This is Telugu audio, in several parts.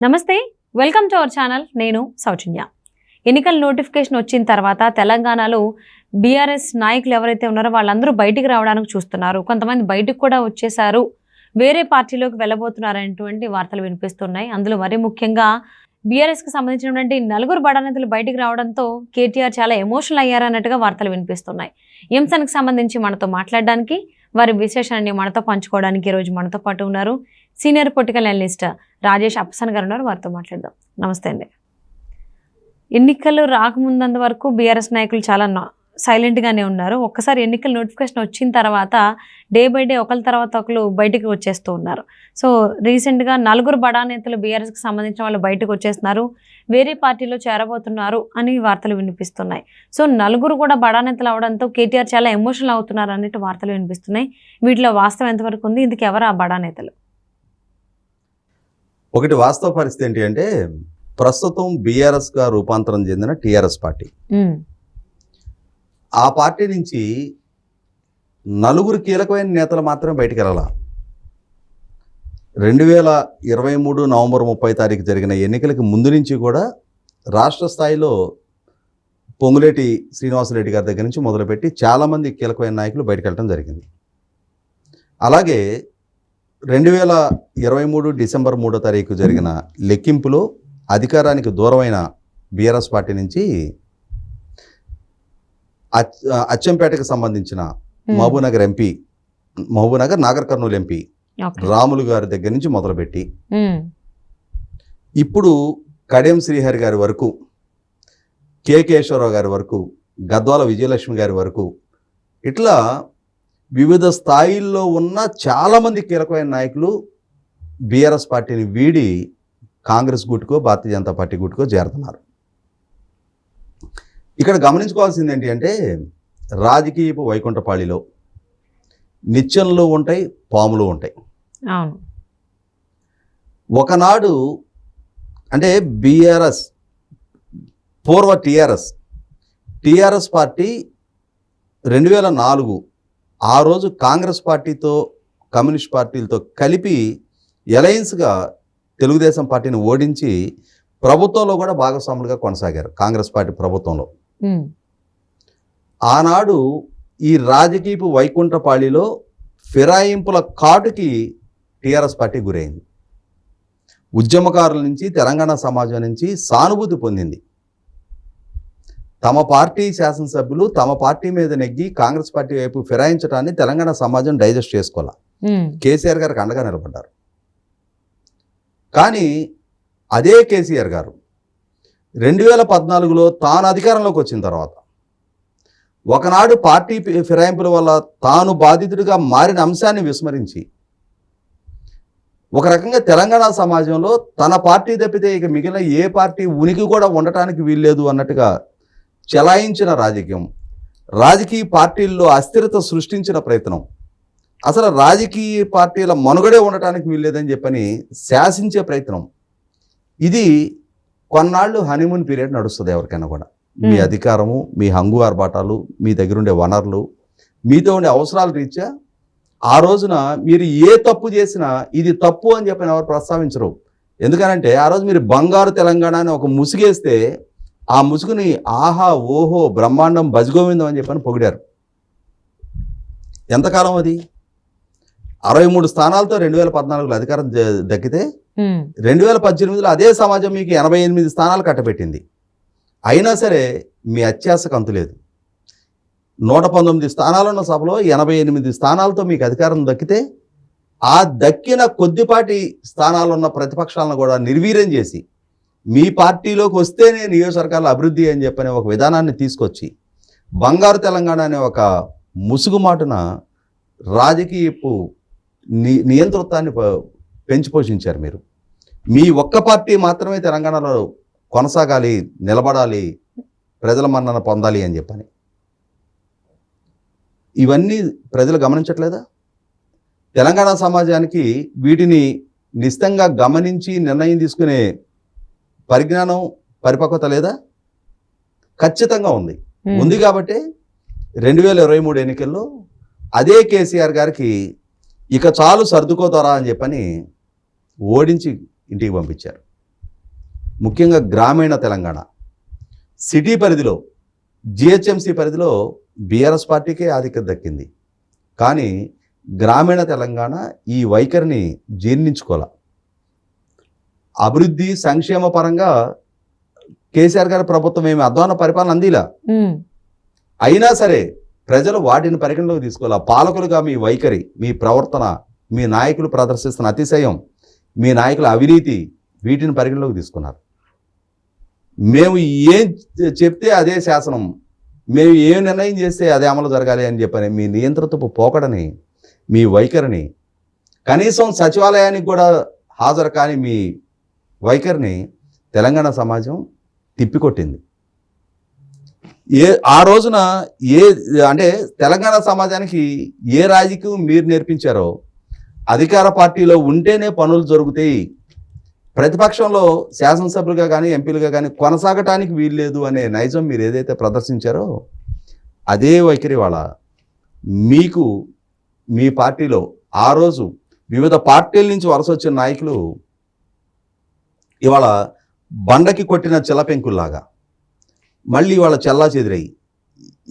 నమస్తే, వెల్కమ్ టు అవర్ ఛానల్. నేను సౌజన్య. ఎన్నికల నోటిఫికేషన్ వచ్చిన తర్వాత తెలంగాణలో బీఆర్ఎస్ నాయకులు ఎవరైతే ఉన్నారో వాళ్ళందరూ బయటికి రావడానికి చూస్తున్నారు. కొంతమంది బయటికి కూడా వచ్చేసారు, వేరే పార్టీలోకి వెళ్ళబోతున్నారనేటువంటి వార్తలు వినిపిస్తున్నాయి. అందులో మరీ ముఖ్యంగా బీఆర్ఎస్కి సంబంధించినటువంటి నలుగురు బడానేతలు బయటికి రావడంతో కేటీఆర్ చాలా ఎమోషనల్ అయ్యారన్నట్టుగా వార్తలు వినిపిస్తున్నాయి. ఈ అంశానికి సంబంధించి మనతో మాట్లాడడానికి, వారి విశేషాన్ని మనతో పంచుకోవడానికి ఈరోజు మనతో పాటు ఉన్నారు సీనియర్ పొలిటికల్ అనలిస్ట్ రాజేష్ అప్పసన్ గారు ఉన్నారు. వారితో మాట్లాడదాం. నమస్తే అండి. ఎన్నికలు రాకముందంత వరకు బీఆర్ఎస్ నాయకులు చాలా సైలెంట్గానే ఉన్నారు. ఒక్కసారి ఎన్నికల నోటిఫికేషన్ వచ్చిన తర్వాత డే బై డే ఒకరి తర్వాత ఒకరు బయటికి వచ్చేస్తూ ఉన్నారు. సో రీసెంట్గా నలుగురు బడా నేతలు బీఆర్ఎస్కి సంబంధించిన వాళ్ళు బయటకు వచ్చేస్తున్నారు, వేరే పార్టీలో చేరబోతున్నారు అని వార్తలు వినిపిస్తున్నాయి. సో నలుగురు కూడా బడా నేతలు అవడంతో కేటీఆర్ చాలా ఎమోషనల్ అవుతున్నారు అన్నట్టు వార్తలు వినిపిస్తున్నాయి. వీటిలో వాస్తవం ఎంతవరకు ఉంది? ఇందుకు ఎవరు ఆ బడా నేతలు? ఒకటి వాస్తవ పరిస్థితి ఏంటి అంటే, ప్రస్తుతం బీఆర్ఎస్గా రూపాంతరం చెందిన టీఆర్ఎస్ పార్టీ, ఆ పార్టీ నుంచి నలుగురు కీలకమైన నేతలు మాత్రమే బయటికి వెళ్ళాల. 2023 నవంబర్ 30 తారీఖు జరిగిన ఎన్నికలకి ముందు నుంచి కూడా రాష్ట్ర స్థాయిలో పొంగులేటి శ్రీనివాసరెడ్డి గారి దగ్గర నుంచి మొదలుపెట్టి చాలామంది కీలకమైన నాయకులు బయటకు వెళ్ళడం జరిగింది. అలాగే 2023 డిసెంబర్ 3వ తారీఖు జరిగిన లెక్కింపులో అధికారానికి దూరమైన బీఆర్ఎస్ పార్టీ నుంచి అచ్చంపేటకు సంబంధించిన మహబూబ్నగర్ నాగర్ కర్నూలు ఎంపీ రాములు గారి దగ్గర నుంచి మొదలుపెట్టి ఇప్పుడు కడియం శ్రీహరి గారి వరకు, కె కేశవరావు గారి వరకు, గద్వాల విజయలక్ష్మి గారి వరకు, ఇట్లా వివిధ స్థాయిల్లో ఉన్న చాలామంది కీలకమైన నాయకులు బీఆర్ఎస్ పార్టీని వీడి కాంగ్రెస్ గుట్టుకో భారతీయ జనతా పార్టీ గుట్టుకో చేరుతున్నారు. ఇక్కడ గమనించుకోవాల్సింది ఏంటి అంటే, రాజకీయపు వైకుంఠపాళిలో నిత్యంలో ఉంటాయి, పాములు ఉంటాయి. ఒకనాడు అంటే బీఆర్ఎస్ పూర్వ టీఆర్ఎస్ పార్టీ 2004 ఆ రోజు కాంగ్రెస్ పార్టీతో కమ్యూనిస్ట్ పార్టీలతో కలిపి అలయన్స్గా తెలుగుదేశం పార్టీని ఓడించి ప్రభుత్వంలో కూడా భాగస్వాములుగా కొనసాగారు. కాంగ్రెస్ పార్టీ ప్రభుత్వంలో ఆనాడు ఈ రాజకీయపు వైకుంఠపాళిలో ఫిరాయింపుల కాటుకి టీఆర్ఎస్ పార్టీ గురైంది. ఉద్యమకారుల నుంచి, తెలంగాణ సమాజం నుంచి సానుభూతి పొందింది. తమ పార్టీ శాసనసభ్యులు తమ పార్టీ మీద నెగ్గి కాంగ్రెస్ పార్టీ వైపు ఫిరాయించడాన్ని తెలంగాణ సమాజం డైజెస్ట్ చేసుకోవాలి. కేసీఆర్ గారికి అండగా నిలబడ్డారు. కానీ అదే కేసీఆర్ గారు 2014లో తాను అధికారంలోకి వచ్చిన తర్వాత ఒకనాడు పార్టీ ఫిరాయింపుల వల్ల తాను బాధితుడిగా మారిన అంశాన్ని విస్మరించి ఒక రకంగా తెలంగాణ సమాజంలో తన పార్టీ తప్పితే ఇక మిగిలిన ఏ పార్టీ ఉనికి కూడా ఉండటానికి వీల్లేదు అన్నట్టుగా చెలాయించిన రాజకీయ పార్టీల్లో అస్థిరత సృష్టించిన ప్రయత్నం, అసలు రాజకీయ పార్టీల మనుగడే ఉండటానికి వీల్లేదని చెప్పని శాసించే ప్రయత్నం, ఇది కొన్నాళ్ళు హనీమూన్ పీరియడ్ నడుస్తుంది. ఎవరికైనా కూడా మీ అధికారము, మీ హంగు ఆర్భాటాలు, మీ దగ్గర ఉండే వనరులు, మీతో ఉండే అవసరాల రీత్యా ఆ రోజున మీరు ఏ తప్పు చేసినా ఇది తప్పు అని చెప్పని ఎవరు ప్రస్తావించరు. ఎందుకనంటే ఆ రోజు మీరు బంగారు తెలంగాణ అని ఒక ముసుగేస్తే ఆ ముసుగుని ఆహా ఓహో బ్రహ్మాండం భజగోవిందం అని చెప్పని పొగిడారు. ఎంతకాలం అది? 63 స్థానాలతో 2014లో అధికారం దక్కితే 2018లో అదే సమాజం మీకు 88 స్థానాలు కట్టబెట్టింది. అయినా సరే మీ అత్యాశకు అంతులేదు. 119 స్థానాలున్న సభలో 88 స్థానాలతో మీకు అధికారం దక్కితే ఆ దక్కిన కొద్దిపాటి స్థానాలున్న ప్రతిపక్షాలను కూడా నిర్వీర్యం చేసి మీ పార్టీలోకి వస్తేనే నియోజకవర్గాల అభివృద్ధి అని చెప్పని ఒక విధానాన్ని తీసుకొచ్చి బంగారు తెలంగాణ అనే ఒక ముసుగుమాటున రాజకీయపు నియంతృత్వాన్ని పెంచి పోషించారు. మీరు మీ ఒక్క పార్టీ మాత్రమే తెలంగాణలో కొనసాగాలి, నిలబడాలి, ప్రజల మన్నన పొందాలి అని చెప్పని. ఇవన్నీ ప్రజలు గమనించట్లేదా? తెలంగాణ సమాజానికి వీటిని నిశ్చితంగా గమనించి నిర్ణయం తీసుకునే పరిజ్ఞానం, పరిపక్వత లేదా? ఖచ్చితంగా ఉంది. కాబట్టి 2023 ఎన్నికల్లో అదే కేసీఆర్ గారికి ఇక చాలు సర్దుకోతారా అని చెప్పని ఓడించి ఇంటికి పంపించారు. ముఖ్యంగా గ్రామీణ తెలంగాణ, సిటీ పరిధిలో జిహెచ్ఎంసీ పరిధిలో బీఆర్ఎస్ పార్టీకే ఆధిక్యత దక్కింది. కానీ గ్రామీణ తెలంగాణ ఈ వైఖరిని జీర్ణించుకోవాలి. అభివృద్ధి సంక్షేమ పరంగా కేసీఆర్ గారి ప్రభుత్వం ఏమి అధ్వాన పరిపాలన అందిలా. అయినా సరే ప్రజలు వాటిని పరిగణలోకి తీసుకోవాలి. పాలకులుగా మీ వైఖరి, మీ ప్రవర్తన, మీ నాయకులు ప్రదర్శిస్తున్న అతిశయం, మీ నాయకుల అవినీతి, వీటిని పరిగణలోకి తీసుకున్నారు. మేము ఏం చెప్తే అదే శాసనం, మేము ఏం నిర్ణయం చేస్తే అదే అమలు జరగాలి అని చెప్పని మీ నియంత్రితపు పోకడని, మీ వైఖరిని, కనీసం సచివాలయానికి కూడా హాజరు కాని మీ వైఖరిని తెలంగాణ సమాజం తిప్పికొట్టింది. ఆ రోజున అంటే తెలంగాణ సమాజానికి ఏ రాజకీయం మీరు నేర్పించారో, అధికార పార్టీలో ఉంటేనే పనులు జరుగుతాయి, ప్రతిపక్షంలో శాసనసభ్యులుగా కానీ ఎంపీలుగా కానీ కొనసాగటానికి వీల్లేదు అనే నైజం మీరు ఏదైతే ప్రదర్శించారో అదే వైఖరి వాళ్ళ మీకు మీ పార్టీలో ఆ రోజు వివిధ పార్టీల నుంచి వలస వచ్చిన నాయకులు ఇవాళ బండకి కొట్టిన చిల్లపెంకుల్లాగా మళ్ళీ వాళ్ళ చెల్లా చెదిరై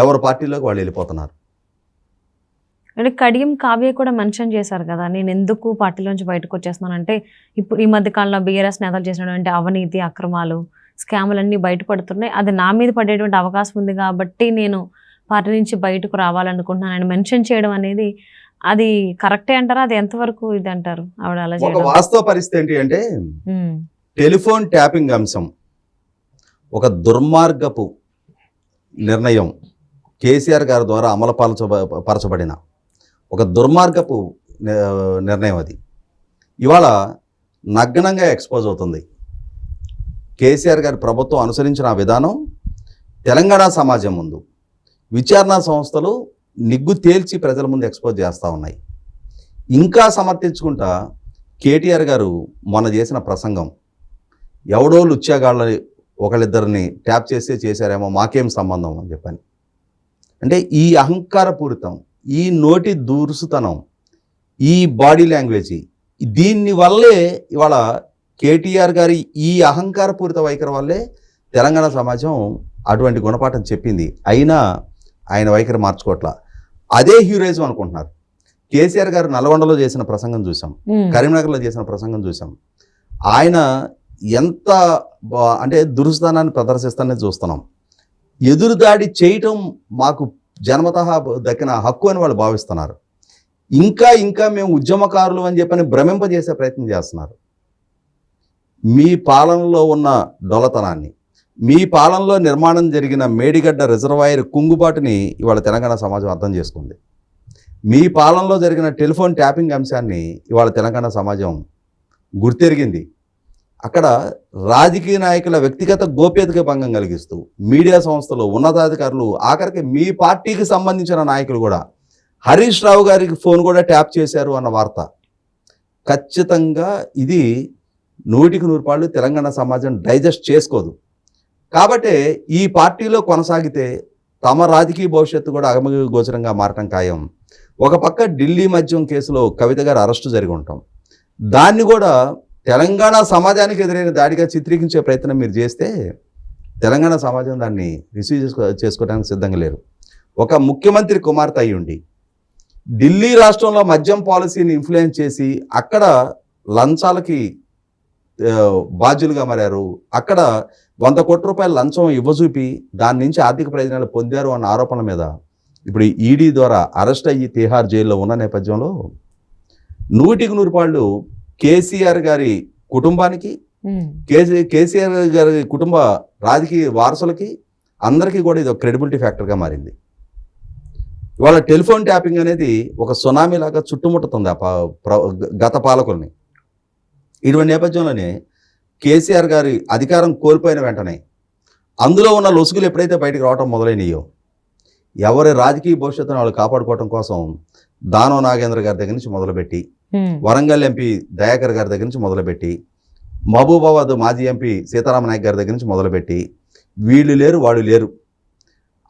ఎవరి పార్టీలోకి వాళ్ళు వెళ్ళిపోతున్నారు. అంటే కడియం కావ్య కూడా మెన్షన్ చేశారు కదా, నేను ఎందుకు పార్టీలోంచి బయటకు వచ్చేస్తున్నానంటే ఇప్పుడు ఈ మధ్య కాలంలో బీఆర్ఎస్ నేతలు చేసినటువంటి అవినీతి, అక్రమాలు, స్కాములన్నీ బయటపడుతున్నాయి, అది నా మీద పడేటువంటి అవకాశం ఉంది కాబట్టి నేను పార్టీ నుంచి బయటకు రావాలనుకుంటున్నాను మెన్షన్ చేయడం అనేది అది కరెక్టే అంటారా? అది ఎంతవరకు ఇది అంటారు ఆవిడ అలా చేయడం? వాస్తవ పరిస్థితి ఏంటి అంటే టెలిఫోన్ ట్యాపింగ్ అంశం ఒక దుర్మార్గపు నిర్ణయం, కేసీఆర్ గారి ద్వారా అమలుపరచబడిన ఒక దుర్మార్గపు నిర్ణయం. అది ఇవాళ నగ్నంగా ఎక్స్పోజ్ అవుతుంది. కేసీఆర్ గారి ప్రభుత్వం అనుసరించిన విధానం తెలంగాణ సమాజం ముందు విచారణ సంస్థలు నిగ్గు తేల్చి ప్రజల ముందు ఎక్స్పోజ్ చేస్తూ ఉన్నాయి. ఇంకా సమర్థించుకుంటా కేటీఆర్ గారు మొన్న చేసిన ప్రసంగం, ఎవడో లుచ్చాగాళ్ళని ఒకళ్ళిద్దరిని ట్యాప్ చేస్తే చేశారేమో, మాకేం సంబంధం అని చెప్పని. అంటే ఈ అహంకారపూరితం, ఈ నోటి దూరుసుతనం, ఈ బాడీ లాంగ్వేజ్, దీన్ని వల్లే ఇవాళ కేటీఆర్ గారి ఈ అహంకారపూరిత వైఖరి వల్లే తెలంగాణ సమాజం అటువంటి గుణపాఠం చెప్పింది. అయినా ఆయన వైఖరి మార్చుకోవట్లా. అదే హ్యూరేజం అనుకుంటున్నారు. కేసీఆర్ గారు నల్గొండలో చేసిన ప్రసంగం చూసాం, కరీంనగర్లో చేసిన ప్రసంగం చూసాం. ఆయన ఎంత అంటే దురుస్తానాన్ని ప్రదర్శిస్తానని చూస్తున్నాం. ఎదురుదాడి చేయటం మాకు జన్మతః దక్కిన హక్కు అని వాళ్ళు భావిస్తున్నారు. ఇంకా ఇంకా మేము ఉద్యమకారులు అని చెప్పని భ్రమింపజేసే ప్రయత్నం చేస్తున్నారు. మీ పాలనలో ఉన్న డొలతనాన్ని, మీ పాలనలో నిర్మాణం జరిగిన మేడిగడ్డ రిజర్వాయర్ కుంగుబాటుని ఇవాళ తెలంగాణ సమాజం అర్థం చేసుకుంది. మీ పాలనలో జరిగిన టెలిఫోన్ ట్యాపింగ్ అంశాన్ని ఇవాళ తెలంగాణ సమాజం గుర్తెరిగింది. అక్కడ రాజకీయ నాయకుల వ్యక్తిగత గోప్యతకి భంగం కలిగిస్తూ మీడియా సంస్థలు, ఉన్నతాధికారులు, ఆఖరికి మీ పార్టీకి సంబంధించిన నాయకులు కూడా హరీష్ రావు గారికి ఫోన్ కూడా ట్యాప్ చేశారు అన్న వార్త ఖచ్చితంగా ఇది 100% తెలంగాణ సమాజం డైజెస్ట్ చేసుకోదు. కాబట్టి ఈ పార్టీలో కొనసాగితే తమ రాజకీయ భవిష్యత్తు కూడా అగమగోచరంగా మారటం ఖాయం. ఒక పక్క ఢిల్లీ మద్యం కేసులో కవిత గారు అరెస్టు జరిగి ఉంటాం, దాన్ని కూడా తెలంగాణ సమాజానికి ఎదురైన దాడిగా చిత్రీకరించే ప్రయత్నం మీరు చేస్తే తెలంగాణ సమాజం దాన్ని రిసీవ్ చేసుకోవడానికి సిద్ధంగా లేరు. ఒక ముఖ్యమంత్రి కుమార్తె అయి ఉండి ఢిల్లీ రాష్ట్రంలో మద్యం పాలసీని ఇన్ఫ్లుయెన్స్ చేసి అక్కడ లంచాలకి బాధ్యులుగా మారారు. అక్కడ 100 కోట్ల రూపాయల లంచం ఇవ్వజూపి దాని నుంచి ఆర్థిక ప్రయోజనాలు పొందారు అన్న ఆరోపణల మీద ఇప్పుడు ఈడీ ద్వారా అరెస్ట్ అయ్యి తిహార్ జైల్లో ఉన్న నేపథ్యంలో 100% కేసీఆర్ గారి కుటుంబానికి, కేసీఆర్ గారి కుటుంబ రాజకీయ వారసులకి అందరికీ కూడా ఇది ఒక క్రెడిబిలిటీ ఫ్యాక్టర్గా మారింది. ఇవాళ టెలిఫోన్ ట్యాపింగ్ అనేది ఒక సునామీ లాగా చుట్టుముట్టుతుంది గత పాలకుల్ని. ఇటువంటి నేపథ్యంలోనే కేసీఆర్ గారి అధికారం కోల్పోయిన వెంటనే అందులో ఉన్న లొసుగులు ఎప్పుడైతే బయటకు రావడం మొదలైనయో, ఎవరి రాజకీయ భవిష్యత్తును వాళ్ళు కాపాడుకోవడం కోసం దానో నాగేంద్ర గారి దగ్గర నుంచి మొదలుపెట్టి, వరంగల్ ఎంపీ దయాకర్ గారి దగ్గర నుంచి మొదలుపెట్టి, మహబూబాబాద్ మాజీ ఎంపీ సీతారామ నాయక్ గారి దగ్గర నుంచి మొదలుపెట్టి, వీళ్ళు లేరు వాళ్ళు లేరు,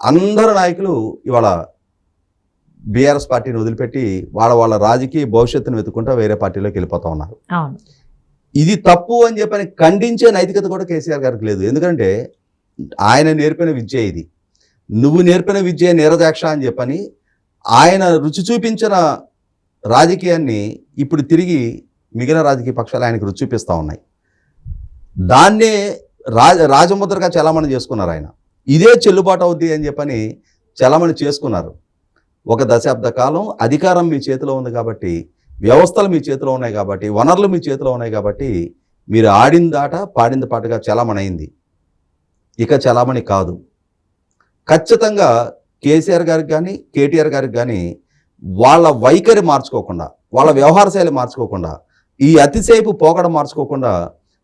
అందరు నాయకులు ఇవాళ బీఆర్ఎస్ పార్టీని వదిలిపెట్టి వాళ్ళ రాజకీయ భవిష్యత్తును వెతుక్కుంటూ వేరే పార్టీలోకి వెళ్ళిపోతూ ఉన్నారు. ఇది తప్పు అని చెప్పని ఖండించే నైతికత కూడా కేసీఆర్ గారికి లేదు. ఎందుకంటే ఆయన నేర్పిన విద్య ఇది. నువ్వు నేర్పిన విద్య నీరజాక్ష అని చెప్పని ఆయన రుచి చూపించిన రాజకీయాన్ని ఇప్పుడు తిరిగి మిగిలిన రాజకీయ పక్షాలు ఆయనకు రుచి చూపిస్తూ ఉన్నాయి. దాన్నే రాజముద్రగా చలామణి చేసుకున్నారు ఆయన. ఇదే చెల్లుబాటు అవుద్ది అని చెప్పని చలామణి చేసుకున్నారు. ఒక దశాబ్ద కాలం అధికారం మీ చేతిలో ఉంది కాబట్టి, వ్యవస్థలు మీ చేతిలో ఉన్నాయి కాబట్టి, వనరులు మీ చేతిలో ఉన్నాయి కాబట్టి మీరు ఆడిందాట పాడింది పాటగా చలామణి అయింది. ఇక చలామణి కాదు. ఖచ్చితంగా కేసీఆర్ గారికి కానీ కేటీఆర్ గారికి కానీ వాళ్ళ వైఖరి మార్చుకోకుండా, వాళ్ళ వ్యవహార శైలి మార్చుకోకుండా, ఈ అతిసేపు పోకడ మార్చుకోకుండా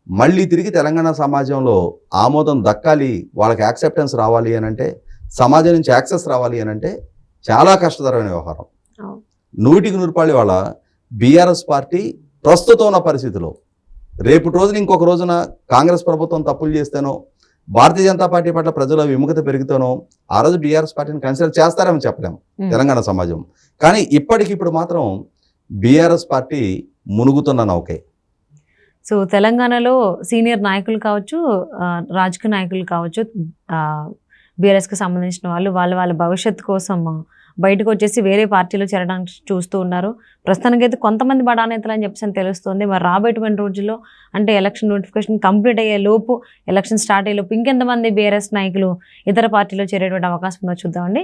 మళ్ళీ తిరిగి తెలంగాణ సమాజంలో ఆమోదం దక్కాలి, వాళ్ళకి యాక్సెప్టెన్స్ రావాలి అని అంటే, సమాజం నుంచి యాక్సెస్ రావాలి అని అంటే చాలా కష్టతరమైన వ్యవహారం. 100% వాళ్ళ బీఆర్ఎస్ పార్టీ ప్రస్తుతం ఉన్న పరిస్థితిలో రేపు రోజున ఇంకొక రోజున కాంగ్రెస్ ప్రభుత్వం తప్పులు చేస్తేనో, భారతీయ జనతా పార్టీ పట్ల ప్రజల విముఖత పెరిగితేనో ఆ రోజు బీఆర్ఎస్ పార్టీని కన్సిడర్ చేస్తారని చెప్పలేము తెలంగాణ సమాజం. కానీ ఇప్పటికిప్పుడు మాత్రం బీఆర్ఎస్ పార్టీ మునుగుతున్న నౌకే. సో తెలంగాణలో సీనియర్ నాయకులు కావచ్చు, రాజకీయ నాయకులు కావచ్చు, బీఆర్ఎస్కి సంబంధించిన వాళ్ళు వాళ్ళ భవిష్యత్తు కోసం బయటకు వచ్చేసి వేరే పార్టీలో చేరడానికి చూస్తూ ఉన్నారు. ప్రస్తుతానికైతే కొంతమంది బడా నేతలు అని చెప్పేసి తెలుస్తుంది. మరి రాబోయేటువంటి రోజుల్లో అంటే ఎలక్షన్ నోటిఫికేషన్ కంప్లీట్ అయ్యే లోపు, ఎలక్షన్ స్టార్ట్ అయ్యే లోపు ఇంకెంతమంది బీఆర్ఎస్ నాయకులు ఇతర పార్టీలో చేరేటువంటి అవకాశం ఉందో చూద్దామండి.